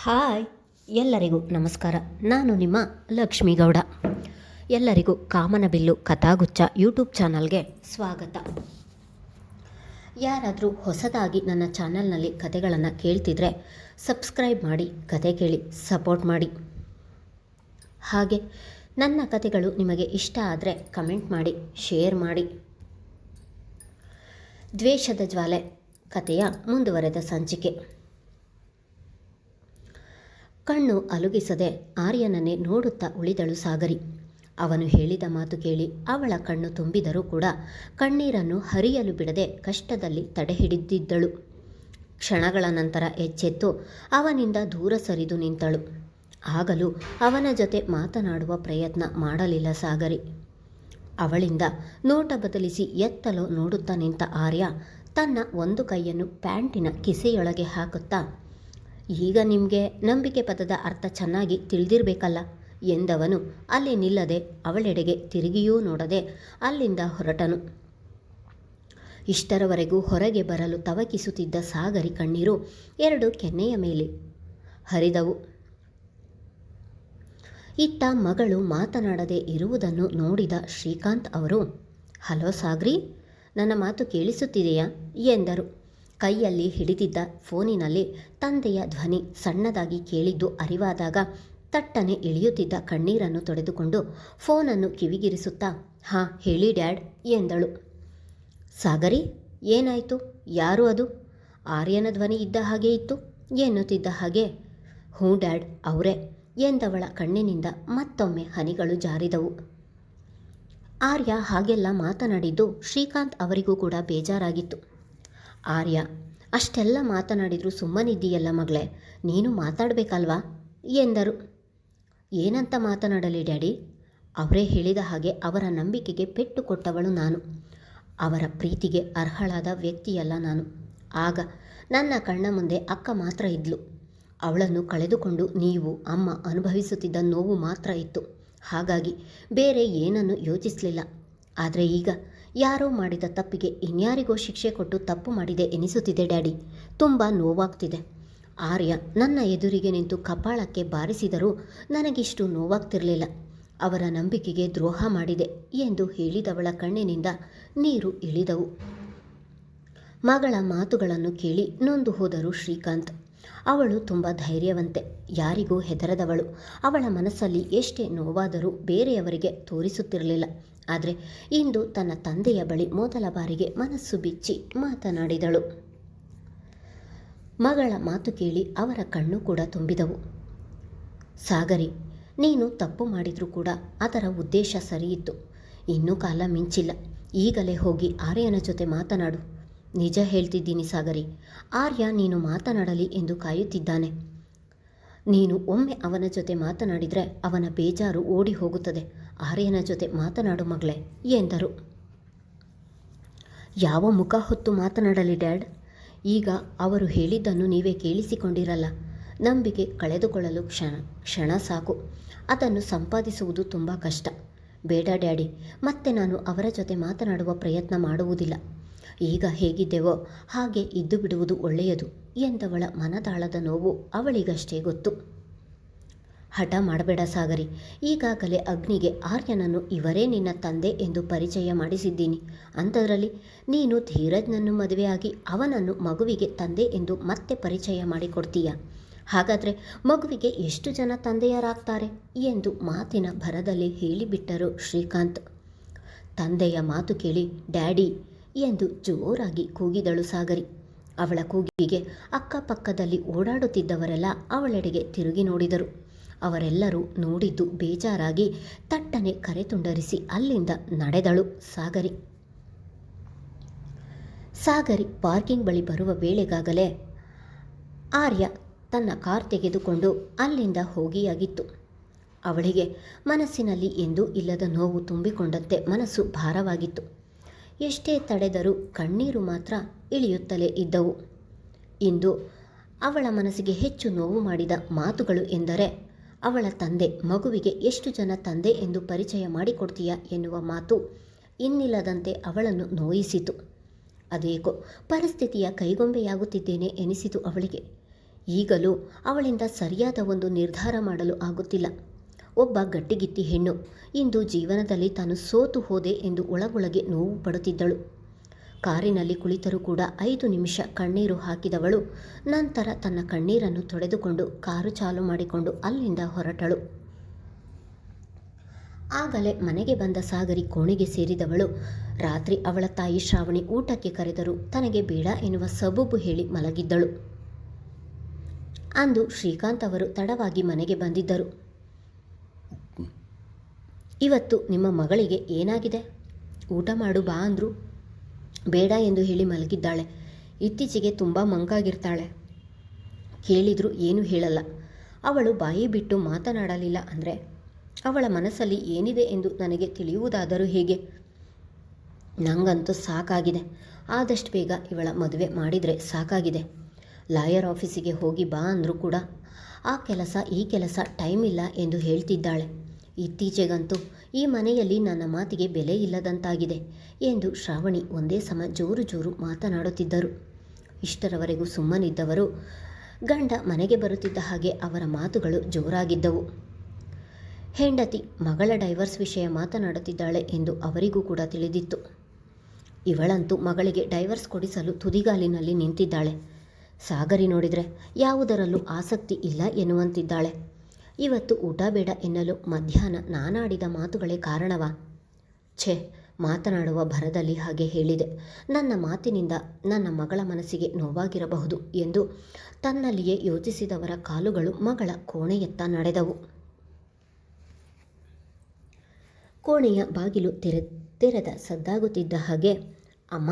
Hi, ಎಲ್ಲರಿಗೂ ನಮಸ್ಕಾರ. ನಾನು ನಿಮ್ಮ ಲಕ್ಷ್ಮೀಗೌಡ. ಎಲ್ಲರಿಗೂ ಕಾಮನಬಿಲ್ಲು ಕಥಾಗುಚ್ಛ ಯೂಟ್ಯೂಬ್ ಚಾನಲ್ಗೆ ಸ್ವಾಗತ. ಯಾರಾದರೂ ಹೊಸದಾಗಿ ನನ್ನ ಚಾನಲ್ನಲ್ಲಿ ಕಥೆಗಳನ್ನು ಕೇಳ್ತಿದ್ರೆ ಸಬ್ಸ್ಕ್ರೈಬ್ ಮಾಡಿ, ಕತೆ ಕೇಳಿ ಸಪೋರ್ಟ್ ಮಾಡಿ. ಹಾಗೆ ನನ್ನ ಕಥೆಗಳು ನಿಮಗೆ ಇಷ್ಟ ಆದರೆ ಕಮೆಂಟ್ ಮಾಡಿ, ಶೇರ್ ಮಾಡಿ. ದ್ವೇಷದ ಜ್ವಾಲೆ ಕಥೆಯ ಮುಂದುವರೆದ ಸಂಚಿಕೆ. ಕಣ್ಣು ಅಲುಗಿಸದೆ ಆರ್ಯನನ್ನೇ ನೋಡುತ್ತಾ ಉಳಿದಳು ಸಾಗರಿ. ಅವನು ಹೇಳಿದ ಮಾತು ಕೇಳಿ ಅವಳ ಕಣ್ಣು ತುಂಬಿದರೂ ಕೂಡ ಕಣ್ಣೀರನ್ನು ಹರಿಯಲು ಬಿಡದೆ ಕಷ್ಟದಲ್ಲಿ ತಡೆಹಿಡಿದಿದ್ದಳು. ಕ್ಷಣಗಳ ನಂತರ ಎಚ್ಚೆತ್ತು ಅವನಿಂದ ದೂರ ಸರಿದು ನಿಂತಳು. ಆಗಲೂ ಅವನ ಜೊತೆ ಮಾತನಾಡುವ ಪ್ರಯತ್ನ ಮಾಡಲಿಲ್ಲ ಸಾಗರಿ. ಅವಳಿಂದ ನೋಟ ಬದಲಿಸಿ ಎತ್ತಲೋ ನೋಡುತ್ತಾ ನಿಂತ ಆರ್ಯ ತನ್ನ ಒಂದು ಕೈಯನ್ನು ಪ್ಯಾಂಟಿನ ಕಿಸೆಯೊಳಗೆ ಹಾಕುತ್ತಾ, ಈಗ ನಿಮಗೆ ನಂಬಿಕೆ ಪದದ ಅರ್ಥ ಚೆನ್ನಾಗಿ ತಿಳಿದಿರಬೇಕಲ್ಲ ಎಂದವನು ಅಲ್ಲಿ ನಿಲ್ಲದೆ ಅವಳೆಡೆಗೆ ತಿರುಗಿಯೂ ನೋಡದೆ ಅಲ್ಲಿಂದ ಹೊರಟನು. ಇಷ್ಟರವರೆಗೂ ಹೊರಗೆ ಬರಲು ತವಕಿಸುತ್ತಿದ್ದ ಸಾಗರಿ ಕಣ್ಣೀರು ಎರಡು ಕೆನ್ನೆಯ ಮೇಲೆ ಹರಿದವು. ಇತ್ತ ಮಗಳು ಮಾತನಾಡದೆ ಇರುವುದನ್ನು ನೋಡಿದ ಶ್ರೀಕಾಂತ್ ಅವರು, ಹಲೋ ಸಾಗರಿ, ನನ್ನ ಮಾತು ಕೇಳಿಸುತ್ತಿದೆಯಾ ಎಂದರು. ಕೈಯಲ್ಲಿ ಹಿಡಿದಿದ್ದ ಫೋನಿನಲ್ಲಿ ತಂದೆಯ ಧ್ವನಿ ಸಣ್ಣದಾಗಿ ಕೇಳಿದ್ದು ಅರಿವಾದಾಗ ತಟ್ಟನೆ ಇಳಿಯುತ್ತಿದ್ದ ಕಣ್ಣೀರನ್ನು ತೊಡೆದುಕೊಂಡು ಫೋನನ್ನು ಕಿವಿಗಿರಿಸುತ್ತಾ, ಹಾಂ ಹೇಳಿ ಡ್ಯಾಡ್ ಎಂದಳು. ಸಾಗರಿ, ಏನಾಯಿತು? ಯಾರು ಅದು? ಆರ್ಯನ ಧ್ವನಿ ಇದ್ದ ಹಾಗೆ ಇತ್ತು ಎನ್ನುತ್ತಿದ್ದ ಹಾಗೆ. ಹ್ಞೂ ಡ್ಯಾಡ್, ಅವರೇ ಎಂದವಳ ಕಣ್ಣಿನಿಂದ ಮತ್ತೊಮ್ಮೆ ಹನಿಗಳು ಜಾರಿದವು. ಆರ್ಯ ಹಾಗೆಲ್ಲ ಮಾತನಾಡಿದ್ದು ಶ್ರೀಕಾಂತ್ ಅವರಿಗೂ ಕೂಡ ಬೇಜಾರಾಗಿತ್ತು. ಆರ್ಯ, ಅಷ್ಟೆಲ್ಲ ಮಾತನಾಡಿದ್ರು ಸುಮ್ಮನಿದ್ದೀಯಲ್ಲ ಮಗಳೇ, ನೀನು ಮಾತಾಡಬೇಕಲ್ವಾ ಎಂದರು. ಏನಂತ ಮಾತನಾಡಲಿ ಡ್ಯಾಡಿ? ಅವರೇ ಹೇಳಿದ ಹಾಗೆ ಅವರ ನಂಬಿಕೆಗೆ ಪೆಟ್ಟು ಕೊಟ್ಟವಳು ನಾನು. ಅವರ ಪ್ರೀತಿಗೆ ಅರ್ಹಳಾದ ವ್ಯಕ್ತಿಯಲ್ಲ ನಾನು. ಆಗ ನನ್ನ ಕಣ್ಣ ಮುಂದೆ ಅಕ್ಕ ಮಾತ್ರ ಇದ್ಲು. ಅವಳನ್ನು ಕಳೆದುಕೊಂಡು ನೀವು ಅಮ್ಮ ಅನುಭವಿಸುತ್ತಿದ್ದ ನೋವು ಮಾತ್ರ ಇತ್ತು. ಹಾಗಾಗಿ ಬೇರೆ ಏನನ್ನು ಯೋಚಿಸಲಿಲ್ಲ. ಆದರೆ ಈಗ ಯಾರೋ ಮಾಡಿದ ತಪ್ಪಿಗೆ ಇನ್ಯಾರಿಗೋ ಶಿಕ್ಷೆ ಕೊಟ್ಟು ತಪ್ಪು ಮಾಡಿದೆ ಎನಿಸುತ್ತಿದೆ ಡ್ಯಾಡಿ. ತುಂಬ ನೋವಾಗ್ತಿದೆ. ಆರ್ಯ ನನ್ನ ಎದುರಿಗೆ ನಿಂತು ಕಪಾಳಕ್ಕೆ ಬಾರಿಸಿದರೂ ನನಗಿಷ್ಟು ನೋವಾಗ್ತಿರಲಿಲ್ಲ. ಅವರ ನಂಬಿಕೆಗೆ ದ್ರೋಹ ಮಾಡಿದೆ ಎಂದು ಹೇಳಿದವಳ ಕಣ್ಣಿನಿಂದ ನೀರು ಇಳಿದವು. ಮಗಳ ಮಾತುಗಳನ್ನು ಕೇಳಿ ನೊಂದು ಹೋದರು ಶ್ರೀಕಾಂತ್. ಅವಳು ತುಂಬ ಧೈರ್ಯವಂತೆ, ಯಾರಿಗೂ ಹೆದರದವಳು. ಅವಳ ಮನಸ್ಸಲ್ಲಿ ಎಷ್ಟೇ ನೋವಾದರೂ ಬೇರೆಯವರಿಗೆ ತೋರಿಸುತ್ತಿರಲಿಲ್ಲ. ಆದರೆ ಇಂದು ತನ್ನ ತಂದೆಯ ಬಳಿ ಮೊದಲ ಬಾರಿಗೆ ಮನಸ್ಸು ಬಿಚ್ಚಿ ಮಾತನಾಡಿದಳು. ಮಗಳ ಮಾತು ಕೇಳಿ ಅವರ ಕಣ್ಣು ಕೂಡ ತುಂಬಿದವು. ಸಾಗರಿ, ನೀನು ತಪ್ಪು ಮಾಡಿದರೂ ಕೂಡ ಅದರ ಉದ್ದೇಶ ಸರಿಯಿತ್ತು. ಇನ್ನೂ ಕಾಲ ಮಿಂಚಿಲ್ಲ. ಈಗಲೇ ಹೋಗಿ ಆರ್ಯನ ಜೊತೆ ಮಾತನಾಡು. ನಿಜ ಹೇಳ್ತಿದ್ದೀನಿ ಸಾಗರಿ, ಆರ್ಯ ನೀನು ಮಾತನಾಡಲಿ ಎಂದು ಕಾಯುತ್ತಿದ್ದಾನೆ. ನೀನು ಒಮ್ಮೆ ಅವನ ಜೊತೆ ಮಾತನಾಡಿದರೆ ಅವನ ಬೇಜಾರು ಓಡಿ ಹೋಗುತ್ತದೆ. ಆರ್ಯನ ಜೊತೆ ಮಾತನಾಡು ಮಗಳೇ ಎಂದರು. ಯಾವ ಮುಖ ಹೊತ್ತು ಮಾತನಾಡಲಿ ಡ್ಯಾಡ್? ಈಗ ಅವರು ಹೇಳಿದ್ದನ್ನು ನೀವೇ ಕೇಳಿಸಿಕೊಂಡಿರಲ್ಲ. ನಂಬಿಕೆ ಕಳೆದುಕೊಳ್ಳಲು ಕ್ಷಣ ಸಾಕು. ಅದನ್ನು ಸಂಪಾದಿಸುವುದು ತುಂಬ ಕಷ್ಟ. ಬೇಡ ಡ್ಯಾಡಿ, ಮತ್ತೆ ನಾನು ಅವರ ಜೊತೆ ಮಾತನಾಡುವ ಪ್ರಯತ್ನ ಮಾಡುವುದಿಲ್ಲ. ಈಗ ಹೇಗಿದ್ದೆವೋ ಹಾಗೆ ಇದ್ದು ಬಿಡುವುದು ಒಳ್ಳೆಯದು ಎಂದವಳ ಮನದಾಳದ ನೋವು ಅವಳಿಗಷ್ಟೇ ಗೊತ್ತು. ಹಠ ಮಾಡಬೇಡ ಸಾಗರಿ. ಈಗಾಗಲೇ ಅಗ್ನಿಗೆ ಆರ್ಯನನ್ನು ಇವರೇ ನಿನ್ನ ತಂದೆ ಎಂದು ಪರಿಚಯ ಮಾಡಿಸಿದ್ದೀನಿ. ಅಂಥದ್ರಲ್ಲಿ ನೀನು ಧೀರಜ್ನನ್ನು ಮದುವೆಯಾಗಿ ಅವನನ್ನು ಮಗುವಿಗೆ ತಂದೆ ಎಂದು ಮತ್ತೆ ಪರಿಚಯ ಮಾಡಿಕೊಡ್ತೀಯ. ಹಾಗಾದರೆ ಮಗುವಿಗೆ ಎಷ್ಟು ಜನ ತಂದೆಯರಾಗ್ತಾರೆ ಎಂದು ಮಾತಿನ ಭರದಲ್ಲಿ ಹೇಳಿಬಿಟ್ಟರು ಶ್ರೀಕಾಂತ್. ತಂದೆಯ ಮಾತು ಕೇಳಿ ಡ್ಯಾಡಿ ಎಂದು ಜೋರಾಗಿ ಕೂಗಿದಳು ಸಾಗರಿ. ಅವಳ ಕೂಗಿಗೆ ಅಕ್ಕಪಕ್ಕದಲ್ಲಿ ಓಡಾಡುತ್ತಿದ್ದವರೆಲ್ಲ ಅವಳೆಡೆಗೆ ತಿರುಗಿ ನೋಡಿದರು. ಅವರೆಲ್ಲರೂ ನೋಡಿದ್ದು ಬೇಜಾರಾಗಿ ತಟ್ಟನೆ ಕರೆತುಂಡರಿಸಿ ಅಲ್ಲಿಂದ ನಡೆದಳು ಸಾಗರಿ. ಸಾಗರಿ ಪಾರ್ಕಿಂಗ್ ಬಳಿ ಬರುವ ವೇಳೆಗಾಗಲೇ ಆರ್ಯ ತನ್ನ ಕಾರ್ ತೆಗೆದುಕೊಂಡು ಅಲ್ಲಿಂದ ಹೋಗಿಯಾಗಿತ್ತು. ಅವಳಿಗೆ ಮನಸ್ಸಿನಲ್ಲಿ ಎಂದೂ ಇಲ್ಲದ ನೋವು ತುಂಬಿಕೊಂಡಂತೆ ಮನಸ್ಸು ಭಾರವಾಗಿತ್ತು. ಎಷ್ಟೇ ತಡೆದರೂ ಕಣ್ಣೀರು ಮಾತ್ರ ಇಳಿಯುತ್ತಲೇ ಇದ್ದವು. ಇಂದು ಅವಳ ಮನಸ್ಸಿಗೆ ಹೆಚ್ಚು ನೋವು ಮಾಡಿದ ಮಾತುಗಳು ಎಂದರೆ ಅವಳ ತಂದೆ ಮಗುವಿಗೆ ಎಷ್ಟು ಜನ ತಂದೆ ಎಂದು ಪರಿಚಯ ಮಾಡಿಕೊಡ್ತೀಯಾ ಎನ್ನುವ ಮಾತು ಇನ್ನಿಲ್ಲದಂತೆ ಅವಳನ್ನು ನೋಯಿಸಿತು. ಅದೇಕೋ ಪರಿಸ್ಥಿತಿಯ ಕೈಗೊಂಬೆಯಾಗುತ್ತಿದ್ದೇನೆ ಎನಿಸಿತು ಅವಳಿಗೆ. ಈಗಲೂ ಅವಳಿಂದ ಸರಿಯಾದ ಒಂದು ನಿರ್ಧಾರ ಮಾಡಲು ಆಗುತ್ತಿಲ್ಲ. ಒಬ್ಬ ಗಟ್ಟಿಗಿತ್ತಿ ಹೆಣ್ಣು ಇಂದು ಜೀವನದಲ್ಲಿ ತಾನು ಸೋತು ಹೋದೆ ಎಂದು ಒಳಗೊಳಗೆ ನೋವು ಪಡುತ್ತಿದ್ದಳು. ಕಾರಿನಲ್ಲಿ ಕುಳಿತರೂ ಕೂಡ 5 ನಿಮಿಷ ಕಣ್ಣೀರು ಹಾಕಿದವಳು ನಂತರ ತನ್ನ ಕಣ್ಣೀರನ್ನು ತೊಡೆದುಕೊಂಡು ಕಾರು ಚಾಲು ಮಾಡಿಕೊಂಡು ಅಲ್ಲಿಂದ ಹೊರಟಳು. ಆಗಲೇ ಮನೆಗೆ ಬಂದ ಸಾಗರಿ ಕೋಣೆಗೆ ಸೇರಿದವಳು ರಾತ್ರಿ ಅವಳ ತಾಯಿ ಶ್ರಾವಣಿ ಊಟಕ್ಕೆ ಕರೆದರೂ ತನಗೆ ಬೇಡ ಎನ್ನುವ ಸಬೂಬು ಹೇಳಿ ಮಲಗಿದ್ದಳು. ಅಂದು ಶ್ರೀಕಾಂತ್ ಅವರು ತಡವಾಗಿ ಮನೆಗೆ ಬಂದಿದ್ದರು. ಇವತ್ತು ನಿಮ್ಮ ಮಗಳಿಗೆ ಏನಾಗಿದೆ? ಊಟ ಮಾಡು ಬಾ ಅಂದರು. ಬೇಡ ಎಂದು ಹೇಳಿ ಮಲಗಿದ್ದಾಳೆ. ಇತ್ತೀಚೆಗೆ ತುಂಬ ಮಂಕಾಗಿರ್ತಾಳೆ. ಕೇಳಿದರೂ ಏನೂ ಹೇಳಲ್ಲ. ಅವಳು ಬಾಯಿ ಬಿಟ್ಟು ಮಾತನಾಡಲಿಲ್ಲ ಅಂದರೆ ಅವಳ ಮನಸ್ಸಲ್ಲಿ ಏನಿದೆ ಎಂದು ನನಗೆ ತಿಳಿಯುವುದಾದರೂ ಹೇಗೆ? ನಂಗಂತೂ ಸಾಕಾಗಿದೆ. ಆದಷ್ಟು ಬೇಗ ಇವಳ ಮದುವೆ ಮಾಡಿದರೆ ಸಾಕಾಗಿದೆ. ಲಾಯರ್ ಆಫೀಸಿಗೆ ಹೋಗಿ ಬಾ ಅಂದರೂ ಕೂಡ ಆ ಕೆಲಸ ಈ ಕೆಲಸ ಟೈಮ್ ಇಲ್ಲ ಎಂದು ಹೇಳ್ತಿದ್ದಾಳೆ. ಇತ್ತೀಚೆಗಂತೂ ಈ ಮನೆಯಲ್ಲಿ ನನ್ನ ಮಾತಿಗೆ ಬೆಲೆ ಇಲ್ಲದಂತಾಗಿದೆ ಎಂದು ಶ್ರಾವಣಿ ಒಂದೇ ಸಮ ಜೋರು ಜೋರು ಮಾತನಾಡುತ್ತಿದ್ದರು. ಇಷ್ಟರವರೆಗೂ ಸುಮ್ಮನಿದ್ದವರು ಗಂಡ ಮನೆಗೆ ಬರುತ್ತಿದ್ದ ಹಾಗೆ ಅವರ ಮಾತುಗಳು ಜೋರಾಗಿದ್ದವು. ಹೆಂಡತಿ ಮಗಳ ಡೈವರ್ಸ್ ವಿಷಯ ಮಾತನಾಡುತ್ತಿದ್ದಾಳೆ ಎಂದು ಅವರಿಗೂ ಕೂಡ ತಿಳಿದಿತ್ತು. ಇವಳಂತೂ ಮಗಳಿಗೆ ಡೈವರ್ಸ್ ಕೊಡಿಸಲು ತುದಿಗಾಲಿನಲ್ಲಿ ನಿಂತಿದ್ದಾಳೆ. ಸಾಗರಿ ನೋಡಿದರೆ ಯಾವುದರಲ್ಲೂ ಆಸಕ್ತಿ ಇಲ್ಲ ಎನ್ನುವಂತಿದ್ದಾಳೆ. ಇವತ್ತು ಊಟ ಬೇಡ ಎನ್ನಲು ಮಧ್ಯಾಹ್ನ ನಾನಾಡಿದ ಮಾತುಗಳೇ ಕಾರಣವಾ? ಛೆ, ಮಾತನಾಡುವ ಭರದಲ್ಲಿ ಹಾಗೆ ಹೇಳಿದೆ. ನನ್ನ ಮಾತಿನಿಂದ ನನ್ನ ಮಗಳ ಮನಸ್ಸಿಗೆ ನೋವಾಗಿರಬಹುದು ಎಂದು ತನ್ನಲ್ಲಿಯೇ ಯೋಚಿಸಿದವರ ಕಾಲುಗಳು ಮಗಳ ಕೋಣೆಯತ್ತ ನಡೆದವು. ಕೋಣೆಯ ಬಾಗಿಲು ತೆರೆದ ಸದ್ದಾಗುತ್ತಿದ್ದ ಹಾಗೆ, ಅಮ್ಮ,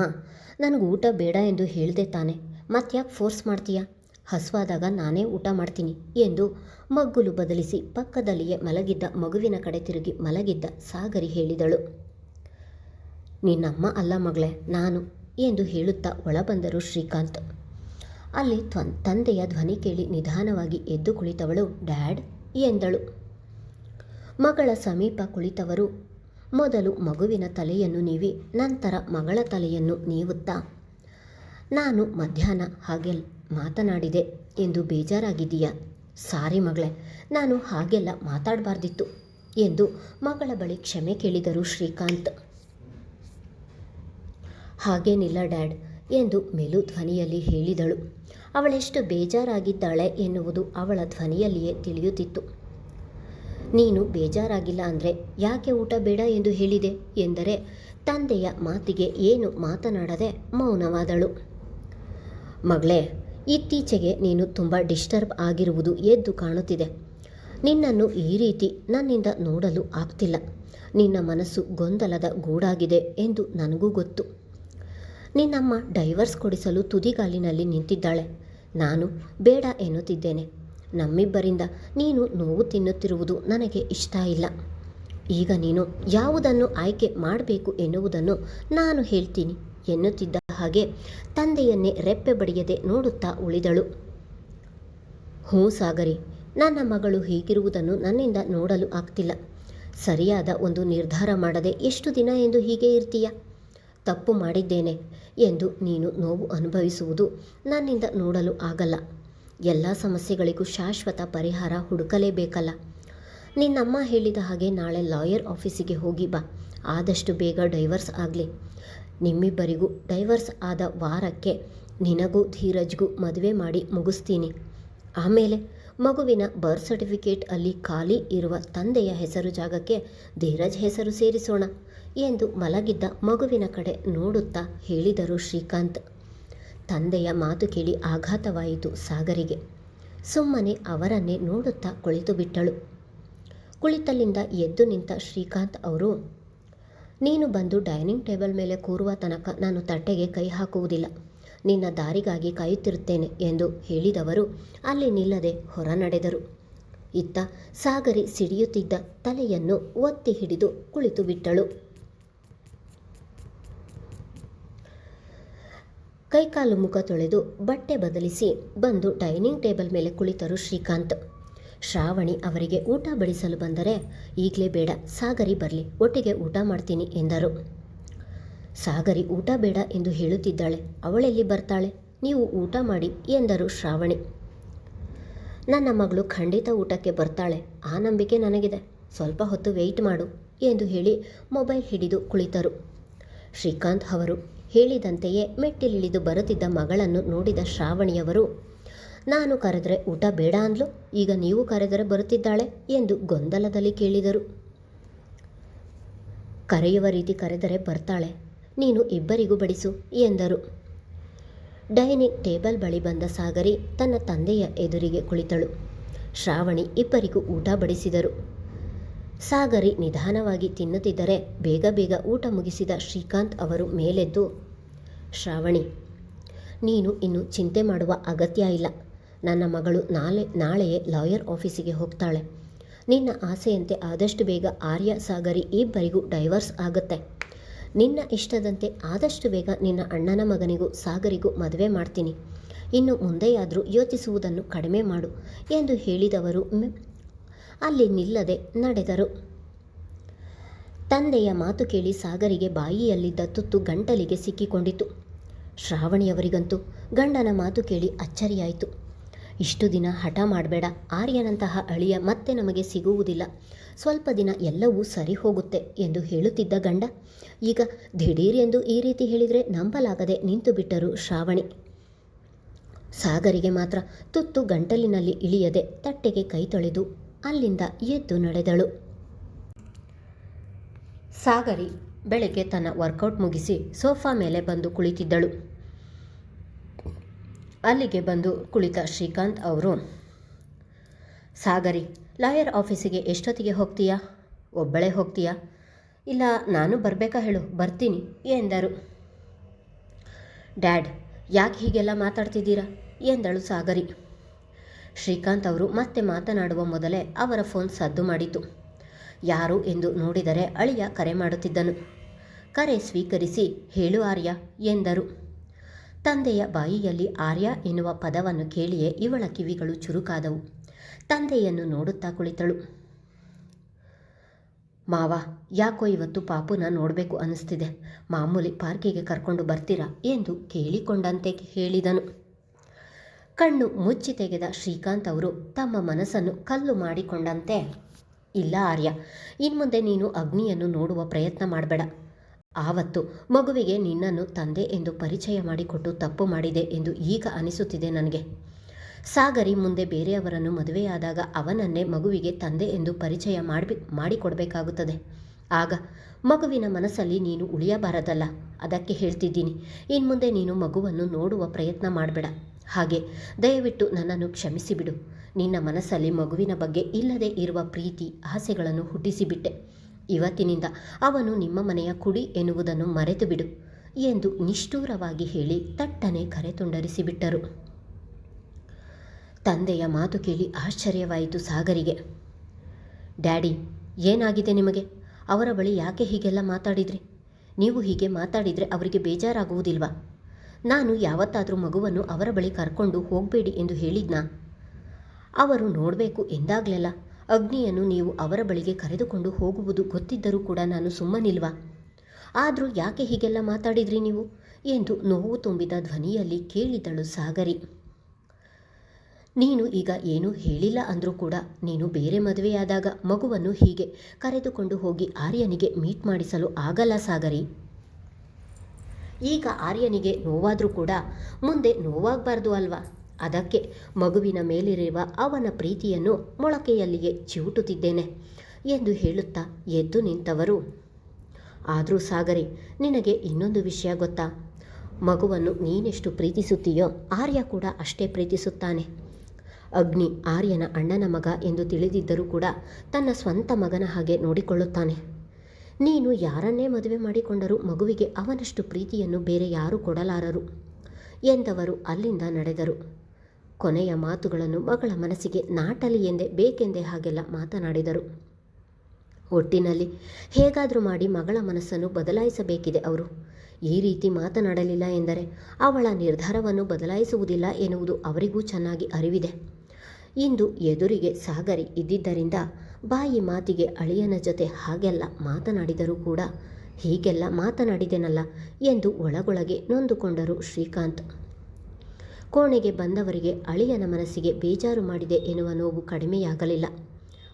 ನನಗೆ ಊಟ ಬೇಡ ಎಂದು ಹೇಳಿದೆ ತಾನೆ, ಮತ್ತ್ಯಾಕೆ ಫೋರ್ಸ್ ಮಾಡ್ತೀಯಾ? ಹಸುವಾದಾಗ ನಾನೇ ಊಟ ಮಾಡ್ತೀನಿ ಎಂದು ಮಗ್ಗುಲು ಬದಲಿಸಿ ಪಕ್ಕದಲ್ಲಿಯೇ ಮಲಗಿದ್ದ ಮಗುವಿನ ಕಡೆ ತಿರುಗಿ ಮಲಗಿದ್ದ ಸಾಗರಿ ಹೇಳಿದಳು. ನಿನ್ನಮ್ಮ ಅಲ್ಲ ಮಗಳೇ, ನಾನು ಎಂದು ಹೇಳುತ್ತಾ ಒಳಬಂದರು ಶ್ರೀಕಾಂತ್. ಅಲ್ಲಿ ತಂದೆಯ ಧ್ವನಿ ಕೇಳಿ ನಿಧಾನವಾಗಿ ಎದ್ದು ಕುಳಿತವಳು ಡ್ಯಾಡ್ ಎಂದಳು. ಮಗಳ ಸಮೀಪ ಕುಳಿತವರು ಮೊದಲು ಮಗುವಿನ ತಲೆಯನ್ನು ನೀವಿ ನಂತರ ಮಗಳ ತಲೆಯನ್ನು ನೀವುತ್ತಾ, ನಾನು ಮಧ್ಯಾಹ್ನ ಹಾಗೆ ಮಾತನಾಡಿದೆ ಎಂದು ಬೇಜಾರಾಗಿದ್ದೀಯಾ? ಸಾರಿ ಮಗಳೇ, ನಾನು ಹಾಗೆಲ್ಲ ಮಾತಾಡಬಾರ್ದಿತ್ತು ಎಂದು ಮಗಳ ಬಳಿ ಕ್ಷಮೆ ಕೇಳಿದರು ಶ್ರೀಕಾಂತ್. ಹಾಗೇನಿಲ್ಲ ಡ್ಯಾಡ್ ಎಂದು ಮೆಲು ಧ್ವನಿಯಲ್ಲಿ ಹೇಳಿದಳು. ಅವಳೆಷ್ಟು ಬೇಜಾರಾಗಿದ್ದಾಳೆ ಎನ್ನುವುದು ಅವಳ ಧ್ವನಿಯಲ್ಲಿಯೇ ತಿಳಿಯುತ್ತಿತ್ತು. ನೀನು ಬೇಜಾರಾಗಿಲ್ಲ ಅಂದರೆ ಯಾಕೆ ಊಟ ಬೇಡ ಎಂದು ಹೇಳಿದೆ ಎಂದರೆ ತಂದೆಯ ಮಾತಿಗೆ ಏನು ಮಾತನಾಡದೆ ಮೌನವಾದಳು. ಮಗಳೇ, ಇತ್ತೀಚೆಗೆ ನೀನು ತುಂಬ ಡಿಸ್ಟರ್ಬ್ ಆಗಿರುವುದು ಎದ್ದು ಕಾಣುತ್ತಿದೆ. ನಿನ್ನನ್ನು ಈ ರೀತಿ ನನ್ನಿಂದ ನೋಡಲು ಆಗ್ತಿಲ್ಲ. ನಿನ್ನ ಮನಸ್ಸು ಗೊಂದಲದ ಗೂಡಾಗಿದೆ ಎಂದು ನನಗೂ ಗೊತ್ತು. ನಿನ್ನಮ್ಮ ಡೈವರ್ಸ್ ಕೊಡಿಸಲು ತುದಿಗಾಲಿನಲ್ಲಿ ನಿಂತಿದ್ದಾಳೆ. ನಾನು ಬೇಡ ಎನ್ನುತ್ತಿದ್ದೇನೆ. ನಮ್ಮಿಬ್ಬರಿಂದ ನೀನು ನೋವು ತಿನ್ನುತ್ತಿರುವುದು ನನಗೆ ಇಷ್ಟ ಇಲ್ಲ. ಈಗ ನೀನು ಯಾವುದನ್ನು ಆಯ್ಕೆ ಮಾಡಬೇಕು ಎನ್ನುವುದನ್ನು ನಾನು ಹೇಳ್ತೀನಿ ಎನ್ನುತ್ತಿದ್ದ ಹಾಗೆ ತಂದೆಯನ್ನೇ ರೆಪ್ಪೆ ಬಡಿಯದೆ ನೋಡುತ್ತಾ ಉಳಿದಳು. ಹ್ಞೂ ಸಾಗರಿ, ನನ್ನ ಮಗಳು ಹೀಗಿರುವುದನ್ನು ನನ್ನಿಂದ ನೋಡಲು ಆಗ್ತಿಲ್ಲ. ಸರಿಯಾದ ಒಂದು ನಿರ್ಧಾರ ಮಾಡದೆ ಎಷ್ಟು ದಿನ ಎಂದು ಹೀಗೆ ಇರ್ತೀಯ? ತಪ್ಪು ಮಾಡಿದ್ದೇನೆ ಎಂದು ನೀನು ನೋವು ಅನುಭವಿಸುವುದು ನನ್ನಿಂದ ನೋಡಲು ಆಗಲ್ಲ. ಎಲ್ಲ ಸಮಸ್ಯೆಗಳಿಗೂ ಶಾಶ್ವತ ಪರಿಹಾರ ಹುಡುಕಲೇಬೇಕಲ್ಲ. ನಿನ್ನಮ್ಮ ಹೇಳಿದ ಹಾಗೆ ನಾಳೆ ಲಾಯರ್ ಆಫೀಸಿಗೆ ಹೋಗಿ ಬಾ. ಆದಷ್ಟು ಬೇಗ ಡೈವರ್ಸ್ ಆಗಲಿ. ನಿಮ್ಮಿಬ್ಬರಿಗೂ ಡೈವರ್ಸ್ ಆದ ವಾರಕ್ಕೆ ನಿನಗೂ ಧೀರಜ್ಗೂ ಮದುವೆ ಮಾಡಿ ಮುಗಿಸ್ತೀನಿ. ಆಮೇಲೆ ಮಗುವಿನ ಬರ್ತ್ ಸರ್ಟಿಫಿಕೇಟ್ ಅಲ್ಲಿ ಖಾಲಿ ಇರುವ ತಂದೆಯ ಹೆಸರು ಜಾಗಕ್ಕೆ ಧೀರಜ್ ಹೆಸರು ಸೇರಿಸೋಣ ಎಂದು ಮಲಗಿದ್ದ ಮಗುವಿನ ಕಡೆ ನೋಡುತ್ತಾ ಹೇಳಿದರು ಶ್ರೀಕಾಂತ್. ತಂದೆಯ ಮಾತು ಕೇಳಿ ಆಘಾತವಾಯಿತು ಸಾಗರಿಗೆ. ಸುಮ್ಮನೆ ಅವರನ್ನೇ ನೋಡುತ್ತಾ ಕುಳಿತು ಬಿಟ್ಟಳು. ಕುಳಿತಲ್ಲಿಂದ ಎದ್ದು ನಿಂತ ಶ್ರೀಕಾಂತ್ ಅವರು, ನೀನು ಬಂದು ಡೈನಿಂಗ್ ಟೇಬಲ್ ಮೇಲೆ ಕೂರುವ ತನಕ ನಾನು ತಟ್ಟೆಗೆ ಕೈ ಹಾಕುವುದಿಲ್ಲ. ನಿನ್ನ ದಾರಿಗಾಗಿ ಕಾಯುತ್ತಿರುತ್ತೇನೆ ಎಂದು ಹೇಳಿದವರು ಅಲ್ಲಿ ನಿಲ್ಲದೆ ಹೊರ ನಡೆದರು. ಇತ್ತ ಸಾಗರಿ ಸಿಡಿಯುತ್ತಿದ್ದ ತಲೆಯನ್ನು ಒತ್ತಿ ಹಿಡಿದು ಕುಳಿತು ಬಿಟ್ಟಳು. ಕೈಕಾಲು ಮುಖ ತೊಳೆದು ಬಟ್ಟೆ ಬದಲಿಸಿ ಬಂದು ಡೈನಿಂಗ್ ಟೇಬಲ್ ಮೇಲೆ ಕುಳಿತರು ಶ್ರೀಕಾಂತ್. ಶ್ರಾವಣಿ ಅವರಿಗೆ ಊಟ ಬಡಿಸಲು ಬಂದರೆ, ಈಗಲೇ ಬೇಡ, ಸಾಗರಿ ಬರಲಿ, ಒಟ್ಟಿಗೆ ಊಟ ಮಾಡ್ತೀನಿ ಎಂದರು. ಸಾಗರಿ ಊಟ ಬೇಡ ಎಂದು ಹೇಳುತ್ತಿದ್ದಾಳೆ, ಅವಳೆಲ್ಲಿ ಬರ್ತಾಳೆ, ನೀವು ಊಟ ಮಾಡಿ ಎಂದರು ಶ್ರಾವಣಿ. ನನ್ನ ಮಗಳು ಖಂಡಿತ ಊಟಕ್ಕೆ ಬರ್ತಾಳೆ, ಆ ನಂಬಿಕೆ ನನಗಿದೆ, ಸ್ವಲ್ಪ ಹೊತ್ತು ವೆಯ್ಟ್ ಮಾಡು ಎಂದು ಹೇಳಿ ಮೊಬೈಲ್ ಹಿಡಿದು ಕುಳಿತರು. ಶ್ರೀಕಾಂತ್ ಅವರು ಹೇಳಿದಂತೆಯೇ ಮೆಟ್ಟಿಲಿಳಿದು ಬರುತ್ತಿದ್ದ ಮಗಳನ್ನು ನೋಡಿದ ಶ್ರಾವಣಿಯವರು, ನಾನು ಕರೆದರೆ ಊಟ ಬೇಡ ಅಂದ್ಲು, ಈಗ ನೀವು ಕರೆದರೆ ಬರುತ್ತಿದ್ದಾಳೆ ಎಂದು ಗೊಂದಲದಲ್ಲಿ ಕೇಳಿದರು. ಕರೆಯುವ ರೀತಿ ಕರೆದರೆ ಬರ್ತಾಳೆ, ನೀನು ಇಬ್ಬರಿಗೂ ಬಡಿಸು ಎಂದರು. ಡೈನಿಂಗ್ ಟೇಬಲ್ ಬಳಿ ಬಂದ ಸಾಗರಿ ತನ್ನ ತಂದೆಯ ಎದುರಿಗೆ ಕುಳಿತಳು. ಶ್ರಾವಣಿ ಇಬ್ಬರಿಗೂ ಊಟ ಬಡಿಸಿದರು. ಸಾಗರಿ ನಿಧಾನವಾಗಿ ತಿನ್ನುತ್ತಿದ್ದರೆ ಬೇಗ ಬೇಗ ಊಟ ಮುಗಿಸಿದ ಶ್ರೀಕಾಂತ್ ಅವರು ಮೇಲೆದ್ದು, ಶ್ರಾವಣಿ, ನೀನು ಇನ್ನು ಚಿಂತೆ ಮಾಡುವ ಅಗತ್ಯ ಇಲ್ಲ. ನನ್ನ ಮಗಳು ನಾಳೆಯೇ ಲಾಯರ್ ಆಫೀಸಿಗೆ ಹೋಗ್ತಾಳೆ. ನಿನ್ನ ಆಸೆಯಂತೆ ಆದಷ್ಟು ಬೇಗ ಆರ್ಯ ಸಾಗರಿ ಇಬ್ಬರಿಗೂ ಡೈವರ್ಸ್ ಆಗುತ್ತೆ. ನಿನ್ನ ಇಷ್ಟದಂತೆ ಆದಷ್ಟು ಬೇಗ ನಿನ್ನ ಅಣ್ಣನ ಮಗನಿಗೂ ಸಾಗರಿಗೂ ಮದುವೆ ಮಾಡ್ತೀನಿ. ಇನ್ನು ಮುಂದೆಯಾದರೂ ಯೋಚಿಸುವುದನ್ನು ಕಡಿಮೆ ಮಾಡು ಎಂದು ಹೇಳಿದವರು ಅಲ್ಲಿ ನಿಲ್ಲದೆ ನಡೆದರು. ತಂದೆಯ ಮಾತು ಕೇಳಿ ಸಾಗರಿಗೆ ಬಾಯಿಯಲ್ಲಿದ್ದ ತುತ್ತು ಗಂಟಲಿಗೆ ಸಿಕ್ಕಿಕೊಂಡಿತು. ಶ್ರಾವಣಿಯವರಿಗಂತೂ ಗಂಡನ ಮಾತು ಕೇಳಿ ಅಚ್ಚರಿಯಾಯಿತು. ಇಷ್ಟು ದಿನ ಹಠ ಮಾಡಬೇಡ, ಆರ್ಯನಂತಹ ಅಳಿಯ ಮತ್ತೆ ನಮಗೆ ಸಿಗುವುದಿಲ್ಲ, ಸ್ವಲ್ಪ ದಿನ ಎಲ್ಲವೂ ಸರಿ ಹೋಗುತ್ತೆ ಎಂದು ಹೇಳುತ್ತಿದ್ದ ಗಂಡ ಈಗ ದಿಢೀರ್ ಎಂದು ಈ ರೀತಿ ಹೇಳಿದರೆ ನಂಬಲಾಗದೆ ನಿಂತು ಬಿಟ್ಟರು ಶ್ರಾವಣಿ. ಸಾಗರಿಗೆ ಮಾತ್ರ ತುತ್ತು ಗಂಟಲಿನಲ್ಲಿ ಇಳಿಯದೆ ತಟ್ಟೆಗೆ ಕೈ ತೊಳೆದು ಅಲ್ಲಿಂದ ಎದ್ದು ನಡೆದಳು. ಸಾಗರಿ ಬೆಳಗ್ಗೆ ತನ್ನ ವರ್ಕೌಟ್ ಮುಗಿಸಿ ಸೋಫಾ ಮೇಲೆ ಬಂದು ಕುಳಿತಿದ್ದಳು. ಅಲ್ಲಿಗೆ ಬಂದು ಕುಳಿತ ಶ್ರೀಕಾಂತ್ ಅವರು, ಸಾಗರಿ, ಲಾಯರ್ ಆಫೀಸಿಗೆ ಎಷ್ಟೊತ್ತಿಗೆ ಹೋಗ್ತೀಯಾ? ಒಬ್ಬಳೇ ಹೋಗ್ತೀಯಾ? ಇಲ್ಲ ನಾನು ಬರಬೇಕಾ ಹೇಳು, ಬರ್ತೀನಿ ಎಂದರು. ಡ್ಯಾಡ್, ಯಾಕೆ ಹೀಗೆಲ್ಲ ಮಾತಾಡ್ತಿದ್ದೀರಾ ಎಂದಳು ಸಾಗರಿ. ಶ್ರೀಕಾಂತ್ ಅವರು ಮತ್ತೆ ಮಾತನಾಡುವ ಮೊದಲೇ ಅವರ ಫೋನ್ ಸದ್ದು ಮಾಡಿತು. ಯಾರು ಎಂದು ನೋಡಿದರೆ ಅಳಿಯ ಕರೆ ಮಾಡುತ್ತಿದ್ದನು. ಕರೆ ಸ್ವೀಕರಿಸಿ, ಹೇಳು ಆರ್ಯ ಎಂದರು. ತಂದೆಯ ಬಾಯಿಯಲ್ಲಿ ಆರ್ಯ ಎನ್ನುವ ಪದವನ್ನು ಕೇಳಿಯೇ ಇವಳ ಕಿವಿಗಳು ಚುರುಕಾದವು. ತಂದೆಯನ್ನು ನೋಡುತ್ತಾ ಕುಳಿತಳು. ಮಾವ, ಯಾಕೋ ಇವತ್ತು ಪಾಪುನ ನೋಡಬೇಕು ಅನ್ನಿಸ್ತಿದೆ, ಮಾಮೂಲಿ ಪಾರ್ಕಿಗೆ ಕರ್ಕೊಂಡು ಬರ್ತೀರಾ ಎಂದು ಕೇಳಿಕೊಂಡಂತೆ ಹೇಳಿದನು. ಕಣ್ಣು ಮುಚ್ಚಿ ತೆಗೆದ ಶ್ರೀಕಾಂತ್ ಅವರು ತಮ್ಮ ಮನಸ್ಸನ್ನು ಕಲ್ಲು ಮಾಡಿಕೊಂಡಂತೆ, ಇಲ್ಲ ಆರ್ಯ, ಇನ್ಮುಂದೆ ನೀನು ಅಗ್ನಿಯನ್ನು ನೋಡುವ ಪ್ರಯತ್ನ ಮಾಡಬೇಡ. ಆವತ್ತು ಮಗುವಿಗೆ ನಿನ್ನನ್ನು ತಂದೆ ಎಂದು ಪರಿಚಯ ಮಾಡಿಕೊಟ್ಟು ತಪ್ಪು ಮಾಡಿದೆ ಎಂದು ಈಗ ಅನಿಸುತ್ತಿದೆ ನನಗೆ. ಸಾಗರಿ ಮುಂದೆ ಬೇರೆಯವರನ್ನು ಮದುವೆಯಾದಾಗ ಅವನನ್ನೇ ಮಗುವಿಗೆ ತಂದೆ ಎಂದು ಪರಿಚಯ ಮಾಡಿಕೊಡಬೇಕಾಗುತ್ತದೆ. ಆಗ ಮಗುವಿನ ಮನಸ್ಸಲ್ಲಿ ನೀನು ಉಳಿಯಬಾರದಲ್ಲ, ಅದಕ್ಕೆ ಹೇಳ್ತಿದ್ದೀನಿ. ಇನ್ಮುಂದೆ ನೀನು ಮಗುವನ್ನು ನೋಡುವ ಪ್ರಯತ್ನ ಮಾಡಬೇಡ. ಹಾಗೆ ದಯವಿಟ್ಟು ನನ್ನನ್ನು ಕ್ಷಮಿಸಿಬಿಡು. ನಿನ್ನ ಮನಸ್ಸಲ್ಲಿ ಮಗುವಿನ ಬಗ್ಗೆ ಇಲ್ಲದೆ ಇರುವ ಪ್ರೀತಿ ಆಸೆಗಳನ್ನು ಹುಟ್ಟಿಸಿಬಿಟ್ಟೆ. ಇವತ್ತಿನಿಂದ ಅವನು ನಿಮ್ಮ ಮನೆಯ ಕುಡಿ ಎನ್ನುವುದನ್ನು ಮರೆತು ಬಿಡು ಎಂದು ನಿಷ್ಠೂರವಾಗಿ ಹೇಳಿ ತಟ್ಟನೆ ಕರೆ ತುಂಡರಿಸಿಬಿಟ್ಟರು. ತಂದೆಯ ಮಾತು ಕೇಳಿ ಆಶ್ಚರ್ಯವಾಯಿತು ಸಾಗರಿಗೆ. ಡ್ಯಾಡಿ, ಏನಾಗಿದೆ ನಿಮಗೆ? ಅವರ ಬಳಿ ಯಾಕೆ ಹೀಗೆಲ್ಲ ಮಾತಾಡಿದ್ರಿ? ನೀವು ಹೀಗೆ ಮಾತಾಡಿದರೆ ಅವರಿಗೆ ಬೇಜಾರಾಗುವುದಿಲ್ವಾ? ನಾನು ಯಾವತ್ತಾದರೂ ಮಗುವನ್ನು ಅವರ ಬಳಿ ಕರ್ಕೊಂಡು ಹೋಗಬೇಡಿ ಎಂದು ಹೇಳಿದ್ನಾ? ಅವರು ನೋಡಬೇಕು ಎಂದಾಗಲೆಲ್ಲ ಅಗ್ನಿಯನ್ನು ನೀವು ಅವರ ಬಳಿಗೆ ಕರೆದುಕೊಂಡು ಹೋಗುವುದು ಗೊತ್ತಿದ್ದರೂ ಕೂಡ ನಾನು ಸುಮ್ಮನಿಲ್ವಾ? ಆದರೂ ಯಾಕೆ ಹೀಗೆಲ್ಲ ಮಾತಾಡಿದ್ರಿ ನೀವು ಎಂದು ನೋವು ತುಂಬಿದ ಧ್ವನಿಯಲ್ಲಿ ಕೇಳಿದಳು ಸಾಗರಿ. ನೀನು ಈಗ ಏನೂ ಹೇಳಿಲ್ಲ ಅಂದರೂ ಕೂಡ ನೀನು ಬೇರೆ ಮದುವೆಯಾದಾಗ ಮಗುವನ್ನು ಹೀಗೆ ಕರೆದುಕೊಂಡು ಹೋಗಿ ಆರ್ಯನಿಗೆ ಮೀಟ್ ಮಾಡಿಸಲು ಆಗಲ್ಲ ಸಾಗರಿ. ಈಗ ಆರ್ಯನಿಗೆ ನೋವಾದರೂ ಕೂಡ ಮುಂದೆ ನೋವಾಗಬಾರ್ದು ಅಲ್ವಾ? ಅದಕ್ಕೆ ಮಗುವಿನ ಮೇಲಿರುವ ಅವನ ಪ್ರೀತಿಯನ್ನು ಮೊಳಕೆಯಲ್ಲಿಗೆ ಚಿವುಟುತ್ತಿದ್ದೇನೆ ಎಂದು ಹೇಳುತ್ತಾ ಎದ್ದು ನಿಂತವರು, ಆದರೂ ಸಾಗರಿ, ನಿನಗೆ ಇನ್ನೊಂದು ವಿಷಯ ಗೊತ್ತಾ? ಮಗುವನ್ನು ನೀನೆಷ್ಟು ಪ್ರೀತಿಸುತ್ತೀಯೋ ಆರ್ಯ ಕೂಡ ಅಷ್ಟೇ ಪ್ರೀತಿಸುತ್ತಾನೆ. ಅಗ್ನಿ ಆರ್ಯನ ಅಣ್ಣನ ಮಗ ಎಂದು ತಿಳಿದಿದ್ದರೂ ಕೂಡ ತನ್ನ ಸ್ವಂತ ಮಗನ ಹಾಗೆ ನೋಡಿಕೊಳ್ಳುತ್ತಾನೆ. ನೀನು ಯಾರನ್ನೇ ಮದುವೆ ಮಾಡಿಕೊಂಡರೂ ಮಗುವಿಗೆ ಅವನಷ್ಟು ಪ್ರೀತಿಯನ್ನು ಬೇರೆ ಯಾರೂ ಕೊಡಲಾರರು ಎಂದವರು ಅಲ್ಲಿಂದ ನಡೆದರು. ಕೊನೆಯ ಮಾತುಗಳನ್ನು ಮಗಳ ಮನಸ್ಸಿಗೆ ನಾಟಲಿ ಎಂದೇ ಬೇಕೆಂದೇ ಹಾಗೆಲ್ಲ ಮಾತನಾಡಿದರು. ಒಟ್ಟಿನಲ್ಲಿ ಹೇಗಾದರೂ ಮಾಡಿ ಮಗಳ ಮನಸ್ಸನ್ನು ಬದಲಾಯಿಸಬೇಕಿದೆ ಅವರು. ಈ ರೀತಿ ಮಾತನಾಡಲಿಲ್ಲ ಎಂದರೆ ಅವಳ ನಿರ್ಧಾರವನ್ನು ಬದಲಾಯಿಸುವುದಿಲ್ಲ ಎನ್ನುವುದು ಅವರಿಗೂ ಚೆನ್ನಾಗಿ ಅರಿವಿದೆ. ಇಂದು ಎದುರಿಗೆ ಸಾಗರಿ ಇದ್ದಿದ್ದರಿಂದ ಬಾಯಿ ಮಾತಿಗೆ ಅಳಿಯನ ಜೊತೆ ಹಾಗೆಲ್ಲ ಮಾತನಾಡಿದರೂ ಕೂಡ ಹೀಗೆಲ್ಲ ಮಾತನಾಡಿದೆನಲ್ಲ ಎಂದು ಒಳಗೊಳಗೆ ನೊಂದುಕೊಂಡರು ಶ್ರೀಕಾಂತ್. ಕೋಣೆಗೆ ಬಂದವರಿಗೆ ಅಳಿಯನ ಮನಸ್ಸಿಗೆ ಬೇಜಾರು ಮಾಡಿದೆ ಎನ್ನುವ ನೋವು ಕಡಿಮೆಯಾಗಲಿಲ್ಲ.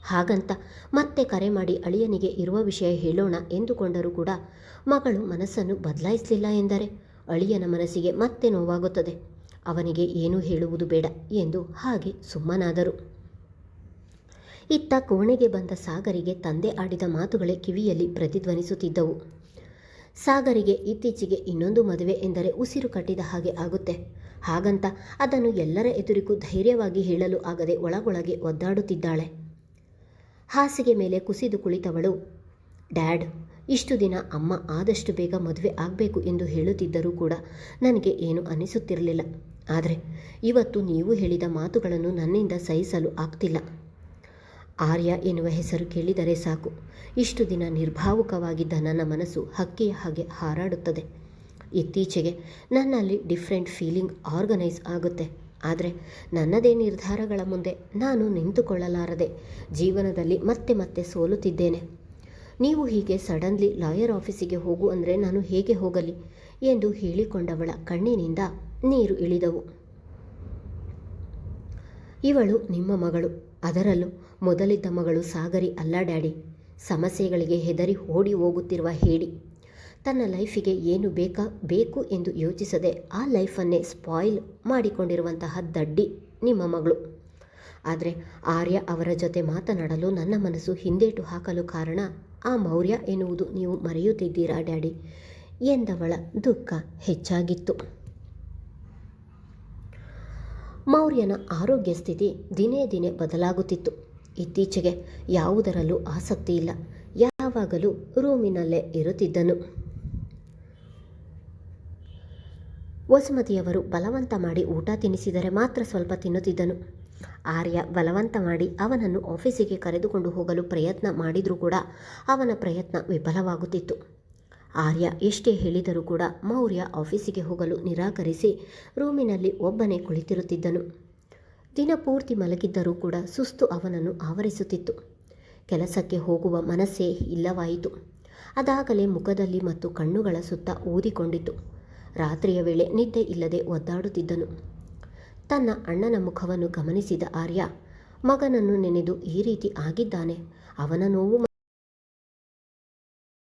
ಹಾಗಂತ ಮತ್ತೆ ಕರೆ ಮಾಡಿ ಅಳಿಯನಿಗೆ ಇರುವ ವಿಷಯ ಹೇಳೋಣ ಎಂದುಕೊಂಡರೂ ಕೂಡ ಮಗಳು ಮನಸ್ಸನ್ನು ಬದಲಾಯಿಸಲಿಲ್ಲ ಎಂದರೆ ಅಳಿಯನ ಮನಸ್ಸಿಗೆ ಮತ್ತೆ ನೋವಾಗುತ್ತದೆ. ಅವನಿಗೆ ಏನೂ ಹೇಳುವುದು ಬೇಡ ಎಂದು ಹಾಗೆ ಸುಮ್ಮನಾದರು. ಇತ್ತ ಕೋಣೆಗೆ ಬಂದ ಸಾಗರಿಗೆ ತಂದೆ ಆಡಿದ ಮಾತುಗಳೇ ಕಿವಿಯಲ್ಲಿ ಪ್ರತಿಧ್ವನಿಸುತ್ತಿದ್ದವು. ಸಾಗರಿಗೆ ಇತ್ತೀಚೆಗೆ ಇನ್ನೊಂದು ಮದುವೆ ಎಂದರೆ ಉಸಿರು ಕಟ್ಟಿದ ಹಾಗೆ ಆಗುತ್ತೆ. ಹಾಗಂತ ಅದನ್ನು ಎಲ್ಲರ ಎದುರಿಗೂ ಧೈರ್ಯವಾಗಿ ಹೇಳಲು ಆಗದೆ ಒಳಗೊಳಗೆ ಒದ್ದಾಡುತ್ತಿದ್ದಾಳೆ. ಹಾಸಿಗೆ ಮೇಲೆ ಕುಸಿದು ಕುಳಿತವಳು, ಡ್ಯಾಡ್, ಇಷ್ಟು ದಿನ ಅಮ್ಮ ಆದಷ್ಟು ಬೇಗ ಮದುವೆ ಆಗಬೇಕು ಎಂದು ಹೇಳುತ್ತಿದ್ದರೂ ಕೂಡ ನನಗೆ ಏನು ಅನಿಸುತ್ತಿರಲಿಲ್ಲ. ಆದರೆ ಇವತ್ತು ನೀವು ಹೇಳಿದ ಮಾತುಗಳನ್ನು ನನ್ನಿಂದ ಸಹಿಸಲು ಆಗ್ತಿಲ್ಲ. ಆರ್ಯ ಎನ್ನುವ ಹೆಸರು ಕೇಳಿದರೆ ಸಾಕು, ಇಷ್ಟು ದಿನ ನಿರ್ಭಾವುಕವಾಗಿದ್ದ ನನ್ನ ಮನಸ್ಸು ಹಕ್ಕಿಯ ಹಾಗೆ ಹಾರಾಡುತ್ತದೆ. ಇತ್ತೀಚೆಗೆ ನನ್ನಲ್ಲಿ ಡಿಫ್ರೆಂಟ್ ಫೀಲಿಂಗ್ ಆರ್ಗನೈಸ್ ಆಗುತ್ತೆ. ಆದರೆ ನನ್ನದೇ ನಿರ್ಧಾರಗಳ ಮುಂದೆ ನಾನು ನಿಂತುಕೊಳ್ಳಲಾರದೆ ಜೀವನದಲ್ಲಿ ಮತ್ತೆ ಮತ್ತೆ ಸೋಲುತ್ತಿದ್ದೇನೆ. ನೀವು ಹೀಗೆ ಸಡನ್ಲಿ ಲಾಯರ್ ಆಫೀಸಿಗೆ ಹೋಗು ಅಂದರೆ ನಾನು ಹೇಗೆ ಹೋಗಲಿ ಎಂದು ಹೇಳಿಕೊಂಡವಳ ಕಣ್ಣಿನಿಂದ ನೀರು ಇಳಿದವು. ಇವಳು ನಿಮ್ಮ ಮಗಳು, ಅದರಲ್ಲೂ ಮೊದಲಿದ್ದ ಮಗಳು ಸಾಗರಿ ಅಲ್ಲ ಡ್ಯಾಡಿ. ಸಮಸ್ಯೆಗಳಿಗೆ ಹೆದರಿ ಓಡಿ ಹೋಗುತ್ತಿರುವ ಹೇಡಿ. ತನ್ನ ಲೈಫಿಗೆ ಏನು ಬೇಕು ಎಂದು ಯೋಚಿಸದೆ ಆ ಲೈಫನ್ನೇ ಸ್ಪಾಯಿಲ್ ಮಾಡಿಕೊಂಡಿರುವಂತಹ ದಡ್ಡಿ ನಿಮ್ಮ ಮಗಳು. ಆದರೆ ಆರ್ಯ ಅವರ ಜೊತೆ ಮಾತನಾಡಲು ನನ್ನ ಮನಸ್ಸು ಹಿಂದೇಟು ಹಾಕಲು ಕಾರಣ ಆ ಮೌರ್ಯ ಎನ್ನುವುದು ನೀವು ಮರೆಯುತ್ತಿದ್ದೀರಾ ಡ್ಯಾಡಿ ಎಂದವಳ ದುಃಖ ಹೆಚ್ಚಾಗಿತ್ತು. ಮೌರ್ಯನ ಆರೋಗ್ಯ ಸ್ಥಿತಿ ದಿನೇ ದಿನೇ ಬದಲಾಗುತ್ತಿತ್ತು. ಇತ್ತೀಚೆಗೆ ಯಾವುದರಲ್ಲೂ ಆಸಕ್ತಿ ಇಲ್ಲ. ಯಾವಾಗಲೂ ರೂಮಿನಲ್ಲೇ ಇರುತ್ತಿದ್ದನು. ವಸುಮತಿಯವರು ಬಲವಂತ ಮಾಡಿ ಊಟ ತಿನ್ನಿಸಿದರೆ ಮಾತ್ರ ಸ್ವಲ್ಪ ತಿನ್ನುತ್ತಿದ್ದನು. ಆರ್ಯ ಬಲವಂತ ಮಾಡಿ ಅವನನ್ನು ಆಫೀಸಿಗೆ ಕರೆದುಕೊಂಡು ಹೋಗಲು ಪ್ರಯತ್ನ ಮಾಡಿದರೂ ಕೂಡ ಅವನ ಪ್ರಯತ್ನ ವಿಫಲವಾಗುತ್ತಿತ್ತು. ಆರ್ಯ ಎಷ್ಟೇ ಹೇಳಿದರೂ ಕೂಡ ಮೌರ್ಯ ಆಫೀಸಿಗೆ ಹೋಗಲು ನಿರಾಕರಿಸಿ ರೂಮಿನಲ್ಲಿ ಒಬ್ಬನೇ ಕುಳಿತಿರುತ್ತಿದ್ದನು. ದಿನಪೂರ್ತಿ ಮಲಗಿದ್ದರೂ ಕೂಡ ಸುಸ್ತು ಅವನನ್ನು ಆವರಿಸುತ್ತಿತ್ತು. ಕೆಲಸಕ್ಕೆ ಹೋಗುವ ಮನಸ್ಸೇ ಇಲ್ಲವಾಯಿತು. ಅದಾಗಲೇ ಮುಖದಲ್ಲಿ ಮತ್ತು ಕಣ್ಣುಗಳ ಸುತ್ತ ಊದಿಕೊಂಡಿತು. ರಾತ್ರಿಯ ವೇಳೆ ನಿದ್ದೆ ಇಲ್ಲದೆ ಒದ್ದಾಡುತ್ತಿದ್ದನು. ತನ್ನ ಅಣ್ಣನ ಮುಖವನ್ನು ಗಮನಿಸಿದ ಆರ್ಯ ಮಗನನ್ನು ನೆನೆದು ಈ ರೀತಿ ಆಗಿದ್ದಾನೆ. ಅವನ ನೋವು